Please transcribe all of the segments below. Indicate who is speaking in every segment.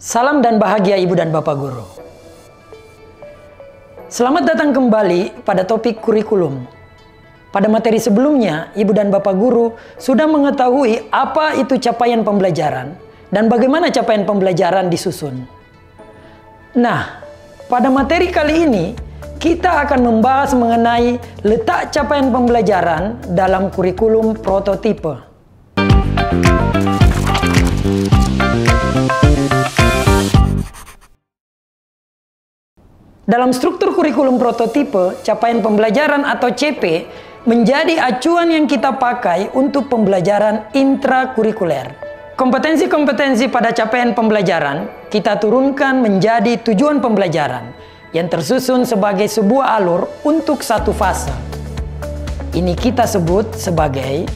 Speaker 1: Salam dan bahagia Ibu dan Bapak Guru. Selamat datang kembali pada topik kurikulum. Pada materi sebelumnya, Ibu dan Bapak Guru sudah mengetahui apa itu capaian pembelajaran dan bagaimana capaian pembelajaran disusun. Nah, pada materi kali ini, kita akan membahas mengenai letak capaian pembelajaran dalam kurikulum prototipe. Dalam struktur kurikulum prototipe, capaian pembelajaran atau CP menjadi acuan yang kita pakai untuk pembelajaran intrakurikuler. Kompetensi-kompetensi pada capaian pembelajaran kita turunkan menjadi tujuan pembelajaran yang tersusun sebagai sebuah alur untuk satu fase. Ini kita sebut sebagai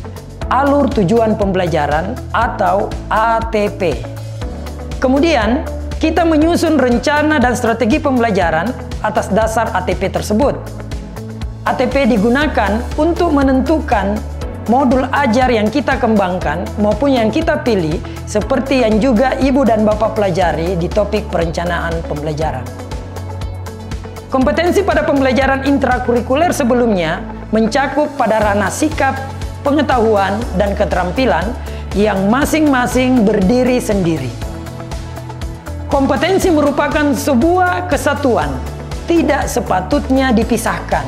Speaker 1: alur tujuan pembelajaran atau ATP. Kemudian, kita menyusun rencana dan strategi pembelajaran atas dasar ATP tersebut. ATP digunakan untuk menentukan modul ajar yang kita kembangkan maupun yang kita pilih, seperti yang juga Ibu dan Bapak pelajari di topik perencanaan pembelajaran. Kompetensi pada pembelajaran intrakurikuler sebelumnya mencakup pada ranah sikap, pengetahuan, dan keterampilan yang masing-masing berdiri sendiri. Kompetensi merupakan sebuah kesatuan, tidak sepatutnya dipisahkan.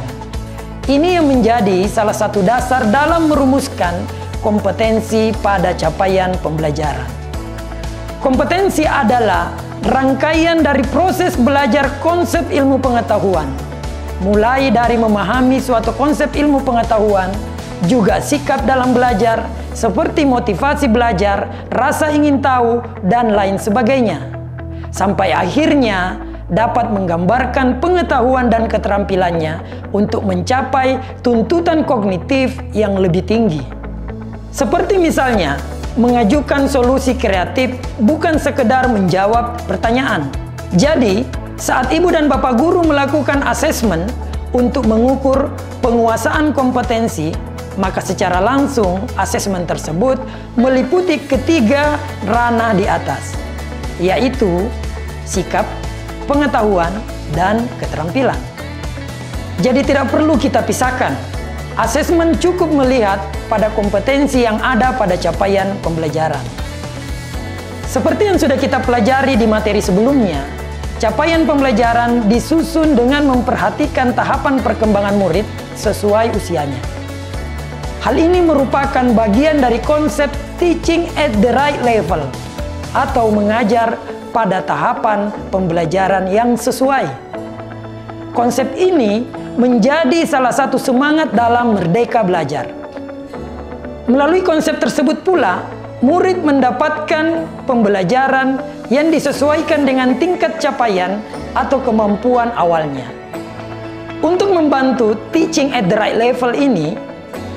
Speaker 1: Ini yang menjadi salah satu dasar dalam merumuskan kompetensi pada capaian pembelajaran. Kompetensi adalah rangkaian dari proses belajar konsep ilmu pengetahuan, mulai dari memahami suatu konsep ilmu pengetahuan, juga sikap dalam belajar, seperti motivasi belajar, rasa ingin tahu, dan lain sebagainya. Sampai akhirnya dapat menggambarkan pengetahuan dan keterampilannya untuk mencapai tuntutan kognitif yang lebih tinggi. Seperti misalnya, mengajukan solusi kreatif bukan sekedar menjawab pertanyaan. Jadi, saat Ibu dan Bapak Guru melakukan asesmen untuk mengukur penguasaan kompetensi, maka secara langsung asesmen tersebut meliputi ketiga ranah di atas, yaitu sikap, pengetahuan, dan keterampilan. Jadi tidak perlu kita pisahkan. Asesmen cukup melihat pada kompetensi yang ada pada capaian pembelajaran. Seperti yang sudah kita pelajari di materi sebelumnya, capaian pembelajaran disusun dengan memperhatikan tahapan perkembangan murid sesuai usianya. Hal ini merupakan bagian dari konsep teaching at the right level atau mengajar pada tahapan pembelajaran yang sesuai. Konsep ini menjadi salah satu semangat dalam Merdeka Belajar. Melalui konsep tersebut pula, murid mendapatkan pembelajaran yang disesuaikan dengan tingkat capaian atau kemampuan awalnya. Untuk membantu teaching at the right level ini,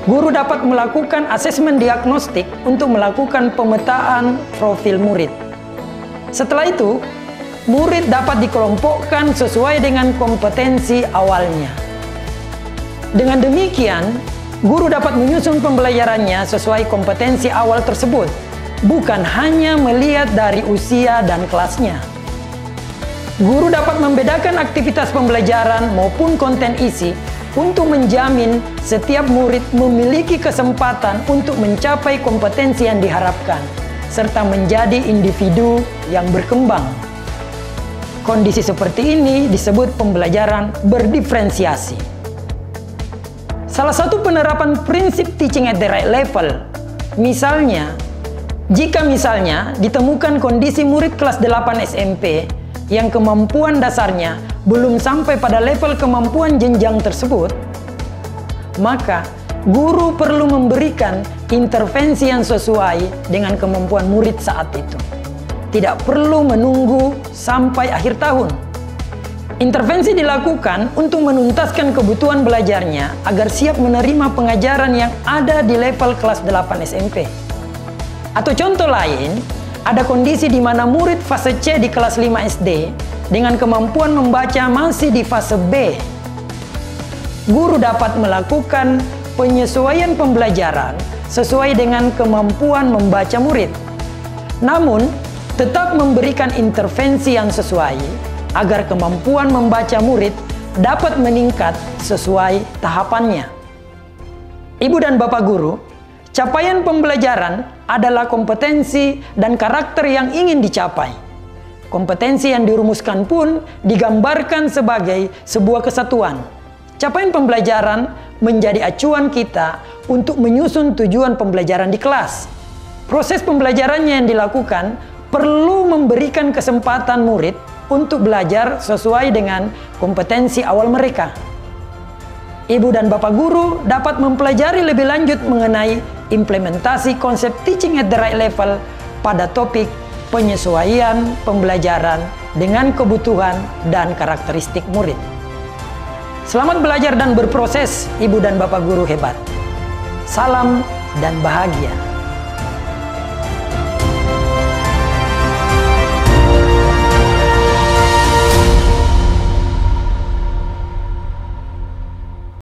Speaker 1: guru dapat melakukan asesmen diagnostik untuk melakukan pemetaan profil murid. Setelah itu, murid dapat dikelompokkan sesuai dengan kompetensi awalnya. Dengan demikian, guru dapat menyusun pembelajarannya sesuai kompetensi awal tersebut, bukan hanya melihat dari usia dan kelasnya. Guru dapat membedakan aktivitas pembelajaran maupun konten isi untuk menjamin setiap murid memiliki kesempatan untuk mencapai kompetensi yang diharapkan, serta menjadi individu yang berkembang. Kondisi seperti ini disebut pembelajaran berdiferensiasi. Salah satu penerapan prinsip teaching at the right level, misalnya, jika ditemukan kondisi murid kelas 8 SMP yang kemampuan dasarnya belum sampai pada level kemampuan jenjang tersebut, maka guru perlu memberikan intervensi yang sesuai dengan kemampuan murid saat itu. Tidak perlu menunggu sampai akhir tahun. Intervensi dilakukan untuk menuntaskan kebutuhan belajarnya agar siap menerima pengajaran yang ada di level kelas 8 SMP. Atau contoh lain, ada kondisi di mana murid fase C di kelas 5 SD dengan kemampuan membaca masih di fase B. Guru dapat melakukan penyesuaian pembelajaran sesuai dengan kemampuan membaca murid. Namun, tetap memberikan intervensi yang sesuai agar kemampuan membaca murid dapat meningkat sesuai tahapannya. Ibu dan Bapak Guru, capaian pembelajaran adalah kompetensi dan karakter yang ingin dicapai. Kompetensi yang dirumuskan pun digambarkan sebagai sebuah kesatuan. Capaian pembelajaran menjadi acuan kita untuk menyusun tujuan pembelajaran di kelas. Proses pembelajarannya yang dilakukan perlu memberikan kesempatan murid untuk belajar sesuai dengan kompetensi awal mereka. Ibu dan Bapak Guru dapat mempelajari lebih lanjut mengenai implementasi konsep teaching at the right level pada topik penyesuaian pembelajaran dengan kebutuhan dan karakteristik murid. Selamat belajar dan berproses, Ibu dan Bapak Guru hebat. Salam dan bahagia.